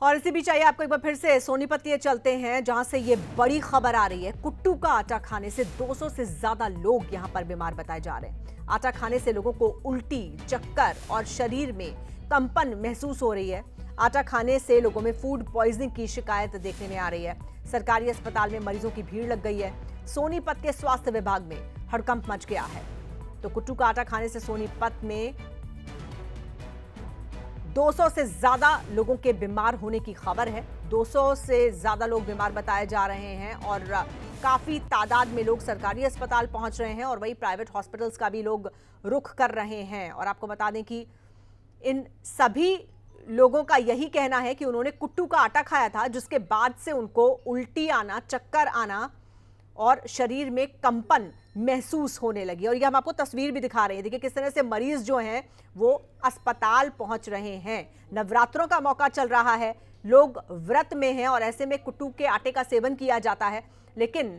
और इसी बीच आइए आपको एक बार फिर से सोनीपत के चलते हैं, जहां से ये बड़ी खबर आ रही है। कुट्टू का आटा खाने से 200 से ज्यादा लोग यहां पर बीमार बताए जा रहे हैं। आटा खाने से लोगों को उल्टी, चक्कर और शरीर में कंपन महसूस हो रही है। आटा खाने से लोगों में फूड पॉइजनिंग की शिकायत देखने में आ रही है। सरकारी अस्पताल में मरीजों की भीड़ लग गई है। सोनीपत के स्वास्थ्य विभाग में हड़कंप मच गया है। तो कुट्टू का आटा खाने से सोनीपत में 200 से ज्यादा लोगों के बीमार होने की खबर है। 200 से ज्यादा लोग बीमार बताए जा रहे हैं और काफी तादाद में लोग सरकारी अस्पताल पहुंच रहे हैं और वही प्राइवेट हॉस्पिटल्स का भी लोग रुख कर रहे हैं। और आपको बता दें कि इन सभी लोगों का यही कहना है कि उन्होंने कुट्टू का आटा खाया था, जिसके बाद से उनको उल्टी आना, चक्कर आना और शरीर में कंपन महसूस होने लगी। और ये हम आपको तस्वीर भी दिखा रहे हैं। देखिए किस तरह से मरीज जो हैं वो अस्पताल पहुंच रहे हैं। नवरात्रों का मौका चल रहा है, लोग व्रत में हैं और ऐसे में कुट्टू के आटे का सेवन किया जाता है। लेकिन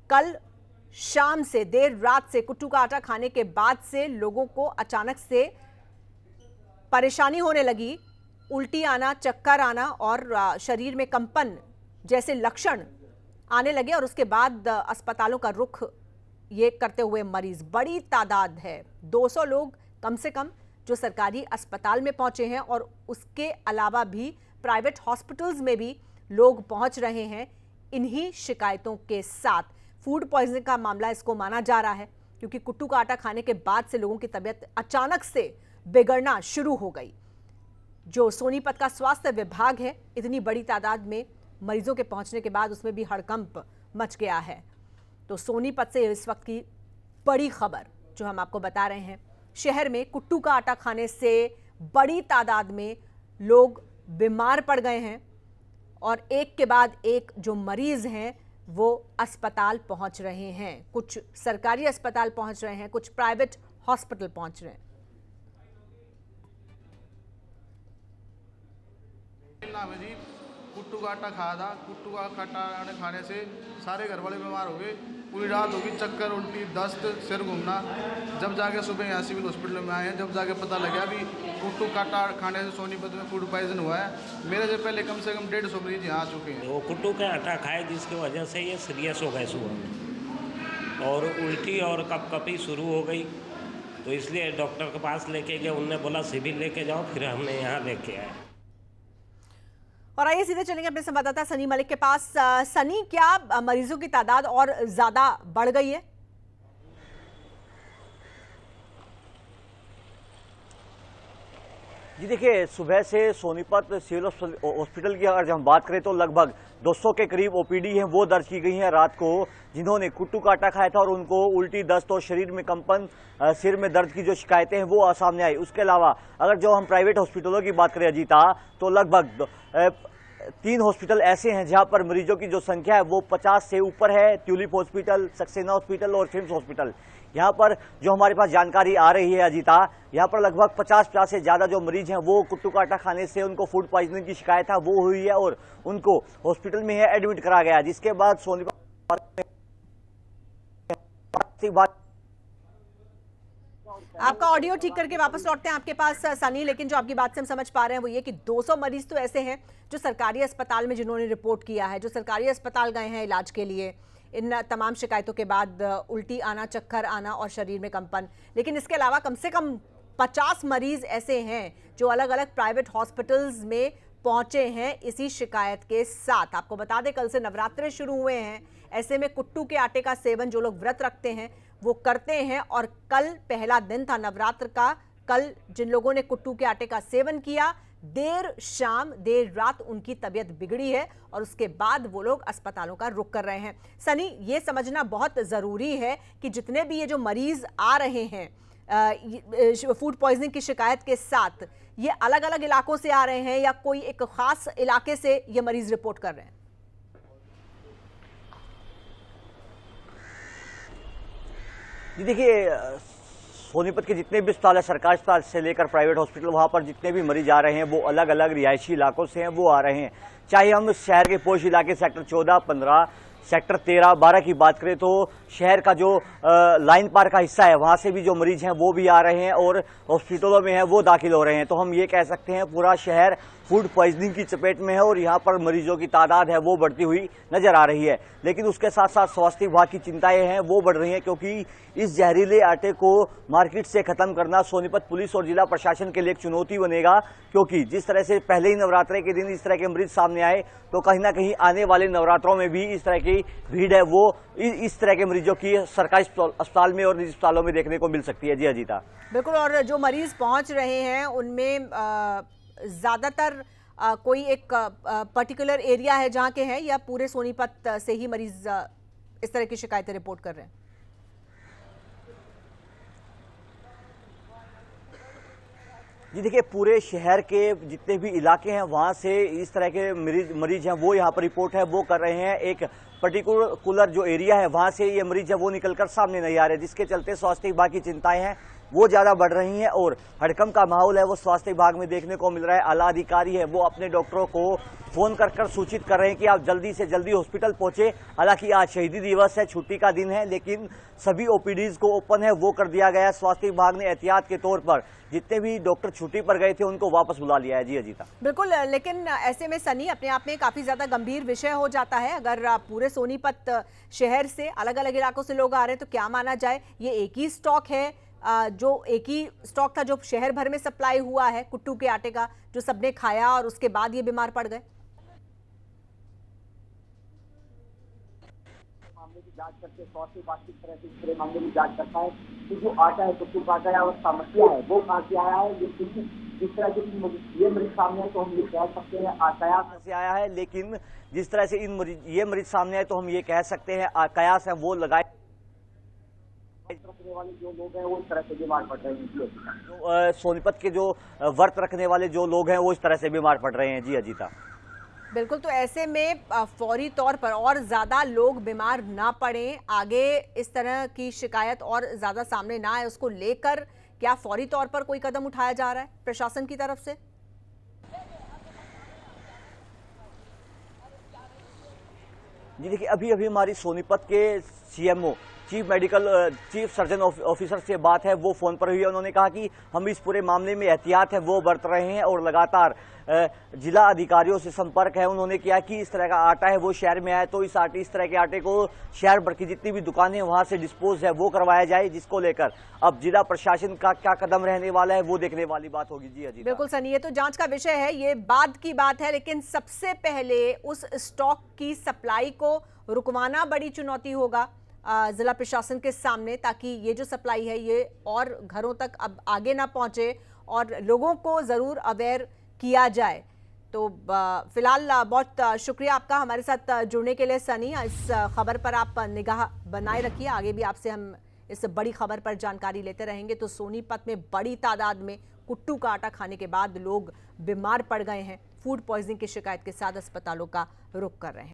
कल शाम से, देर रात से कुट्टू का आटा खाने के बाद से लोगों को अचानक से परेशानी होने लगी। उल्टी आना, चक्कर आना और शरीर में कंपन जैसे लक्षण आने लगे और उसके बाद अस्पतालों का रुख ये करते हुए मरीज, बड़ी तादाद है, 200 लोग कम से कम जो सरकारी अस्पताल में पहुंचे हैं और उसके अलावा भी प्राइवेट हॉस्पिटल्स में भी लोग पहुंच रहे हैं इन्हीं शिकायतों के साथ। फूड पॉइजनिंग का मामला इसको माना जा रहा है, क्योंकि कुट्टू का आटा खाने के बाद से लोगों की तबीयत अचानक से बिगड़ना शुरू हो गई। जो सोनीपत का स्वास्थ्य विभाग है, इतनी बड़ी तादाद में मरीजों के पहुंचने के बाद उसमें भी हड़कंप मच गया है। तो सोनीपत से इस वक्त की बड़ी खबर जो हम आपको बता रहे हैं, शहर में कुट्टू का आटा खाने से बड़ी तादाद में लोग बीमार पड़ गए हैं और एक के बाद एक जो मरीज हैं वो अस्पताल पहुंच रहे हैं। कुछ सरकारी अस्पताल पहुंच रहे हैं, कुछ प्राइवेट हॉस्पिटल पहुंच रहे हैं। जी कुट्टू का आटा खाया था। कुट्टू का आटा खाने से सारे घर वाले बीमार हो गए। पूरी रात होगी, चक्कर, उल्टी, दस्त, सिर घूमना। जब जाके सुबह यहाँ सिविल हॉस्पिटल में आए हैं, जब जाके पता लगा कि कुट्टू का आटा खाने से सोनीपत में फूड पॉइजन हुआ है। मेरे से पहले कम से कम 150 मरीज यहाँ आ चुके हैं। वो कुट्टू का आटा खाए जिसकी वजह से ये सीरियस हो गए सुबह और उल्टी और कपकपी शुरू हो गई। तो इसलिए डॉक्टर के पास लेके गए, उनने बोला सिविल लेके जाओ, फिर हमने यहाँ लेके आए। और आइए सीधे चलेंगे अपने संवाददाता सनी मलिक के पास। सनी, क्या मरीजों की तादाद और ज्यादा बढ़ गई है? जी देखिए, सुबह से सोनीपत सिविल हॉस्पिटल की अगर हम बात करें तो लगभग 200 के करीब ओपीडी हैं वो दर्ज की गई हैं रात को, जिन्होंने कुट्टू का आटा खाया था और उनको उल्टी, दस्त और शरीर में कंपन, सिर में दर्द की जो शिकायतें हैं वो सामने आई। उसके अलावा अगर जो हम प्राइवेट हॉस्पिटलों की बात करें अजीता, तो लगभग 3 हॉस्पिटल ऐसे हैं जहां पर मरीजों की जो संख्या है वो 50 से ऊपर है। ट्यूलिप हॉस्पिटल, सक्सेना हॉस्पिटल और सिम्स हॉस्पिटल। यहाँ पर जो हमारे पास जानकारी आ रही है अजीता, यहाँ पर लगभग 50 से ज्यादा जो मरीज हैं वो कुट्टू का आटा खाने से उनको फूड पॉइजनिंग की शिकायत है वो हुई है और उनको हॉस्पिटल में एडमिट करा गया, जिसके बाद सोनीपत आपका ऑडियो ठीक करके वापस लौटते हैं आपके पास सनी। लेकिन जो आपकी बात से हम समझ पा रहे हैं वो ये कि 200 मरीज तो ऐसे हैं जो सरकारी अस्पताल में जिन्होंने रिपोर्ट किया है, जो सरकारी अस्पताल गए हैं इलाज के लिए इन तमाम शिकायतों के बाद, उल्टी आना, चक्कर आना और शरीर में कंपन। लेकिन इसके अलावा कम से कम 50 मरीज ऐसे हैं जो अलग अलग प्राइवेट हॉस्पिटल्स में पहुंचे हैं इसी शिकायत के साथ। आपको बता दें कल से नवरात्रे शुरू हुए हैं, ऐसे में कुट्टू के आटे का सेवन जो लोग व्रत रखते हैं वो करते हैं और कल पहला दिन था नवरात्र का। कल जिन लोगों ने कुट्टू के आटे का सेवन किया, देर शाम, देर रात उनकी तबीयत बिगड़ी है और उसके बाद वो लोग अस्पतालों का रुख कर रहे हैं। सनी, ये समझना बहुत जरूरी है कि जितने भी ये जो मरीज आ रहे हैं फूड पॉइजनिंग की शिकायत के साथ, ये अलग अलग इलाकों से आ रहे हैं या कोई एक खास इलाके से ये मरीज रिपोर्ट कर रहे हैं? जी देखिए, सोनीपत के जितने भी अस्पताल है, सरकारी अस्पताल से लेकर प्राइवेट हॉस्पिटल, वहाँ पर जितने भी मरीज आ रहे हैं वो अलग अलग रिहायशी इलाकों से हैं, वो आ रहे हैं। चाहे हम शहर के पोश इलाके सेक्टर 14, 15, सेक्टर 13, 12 की बात करें तो शहर का जो लाइन पार का हिस्सा है वहाँ से भी जो मरीज हैं वो भी आ रहे हैं और हॉस्पिटलों में हैं वो दाखिल हो रहे हैं। तो हम ये कह सकते हैं पूरा शहर फूड पॉइजनिंग की चपेट में है और यहाँ पर मरीजों की तादाद है वो बढ़ती हुई नजर आ रही है। लेकिन उसके साथ साथ स्वास्थ्य विभाग की चिंताएं हैं वो बढ़ रही हैं, क्योंकि इस जहरीले आटे को मार्केट से खत्म करना सोनीपत पुलिस और जिला प्रशासन के लिए एक चुनौती बनेगा। क्योंकि जिस तरह से पहले ही नवरात्रे के दिन इस तरह के मरीज सामने आए, तो कहीं ना कहीं आने वाले नवरात्रों में भी इस तरह की भीड़ है वो इस तरह के मरीजों की सरकारी अस्पताल में और निजी अस्पतालों में देखने को मिल सकती है। जी अजीता, बिल्कुल। और जो मरीज पहुंच रहे हैं उनमें ज्यादातर कोई एक पर्टिकुलर एरिया है जहां के हैं, या पूरे सोनीपत से ही मरीज इस तरह की शिकायतें रिपोर्ट कर रहे हैं? जी देखिए, पूरे शहर के जितने भी इलाके हैं वहां से इस तरह के मरीज हैं वो यहाँ पर रिपोर्ट है वो कर रहे हैं। एक पर्टिकुलर जो एरिया है वहां से ये मरीज है वो निकलकर सामने नहीं आ रहे, जिसके चलते स्वास्थ्य विभाग की चिंताएं हैं वो ज्यादा बढ़ रही हैं और हड़कंप का माहौल है वो स्वास्थ्य विभाग में देखने को मिल रहा है। आला अधिकारी है वो अपने डॉक्टरों को फोन कर सूचित कर रहे हैं कि आप जल्दी से जल्दी हॉस्पिटल पहुंचे। हालांकि आज शहीदी दिवस है, छुट्टी का दिन है, लेकिन सभी ओपीडीज को ओपन है वो कर दिया गया है। स्वास्थ्य विभाग ने एहतियात के तौर पर जितने भी डॉक्टर छुट्टी पर गए थे उनको वापस बुला लिया है। जी अजीता, बिल्कुल। लेकिन ऐसे में सनी अपने आप में काफी ज्यादा गंभीर विषय हो जाता है। अगर पूरे सोनीपत शहर से अलग अलग इलाकों से लोग आ रहे हैं तो क्या माना जाए ये एक ही स्टॉक है, जो एक ही स्टॉक था जो शहर भर में सप्लाई हुआ है कुट्टू के आटे का, जो सबने खाया और उसके बाद ये बीमार पड़ गए? मामले की जांच करके स्वास्थ्य विभाग की तरह से पूरे मामले की जांच करता है कि जो आटा है, कुट्टू का आटा है और समस्या है वो कहाँ से आया है। जिस तरह से ये मरीज सामने है तो हम ये कह सकते हैं आकयास से आया है, लेकिन जिस तरह से ये मरीज सामने आए तो हम ये कह सकते हैं आकयास है वो लगाए रखने वाले जो लोग हैं वो इस तरह से बीमार पड़ रहे हैं। सोनीपत के जो व्रत रखने वाले जो लोग हैं वो इस तरह से बीमार पड़ रहे हैं। जी अजीता, बिल्कुल। तो ऐसे में फौरी तौर पर और ज्यादा लोग बीमार ना पड़े, आगे इस तरह की शिकायत और ज्यादा सामने ना आए, उसको लेकर क्या फौरी तौर पर कोई कदम उठाया जा रहा है प्रशासन की तरफ से? जी देखिए, अभी हमारी सोनीपत के सीएमओ चीफ सर्जन ऑफिसर से बात है वो फोन पर हुई है। उन्होंने कहा कि हम इस पूरे मामले में एहतियात है वो बरत रहे हैं और लगातार जिला अधिकारियों से संपर्क है उन्होंने किया कि इस तरह का आटा है वो शहर में आए तो इस तरह के आटे को शहर भर की जितनी भी दुकानें वहां से डिस्पोज है वो करवाया जाए, जिसको लेकर अब जिला प्रशासन का क्या कदम रहने वाला है वो देखने वाली बात होगी। जी अजीत, बिल्कुल सनी, ये तो जांच का विषय है, ये बाद की बात है, लेकिन सबसे पहले उस स्टॉक की सप्लाई को रुकवाना बड़ी चुनौती होगा जिला प्रशासन के सामने, ताकि ये जो सप्लाई है ये और घरों तक अब आगे ना पहुंचे और लोगों को जरूर अवेयर किया जाए। तो फिलहाल बहुत शुक्रिया आपका हमारे साथ जुड़ने के लिए सनी। इस खबर पर आप निगाह बनाए रखिए, आगे भी आपसे हम इस बड़ी खबर पर जानकारी लेते रहेंगे। तो सोनीपत में बड़ी तादाद में कुट्टू का आटा खाने के बाद लोग बीमार पड़ गए हैं, फूड पॉइजनिंग की शिकायत के साथ अस्पतालों का रुख कर रहे हैं।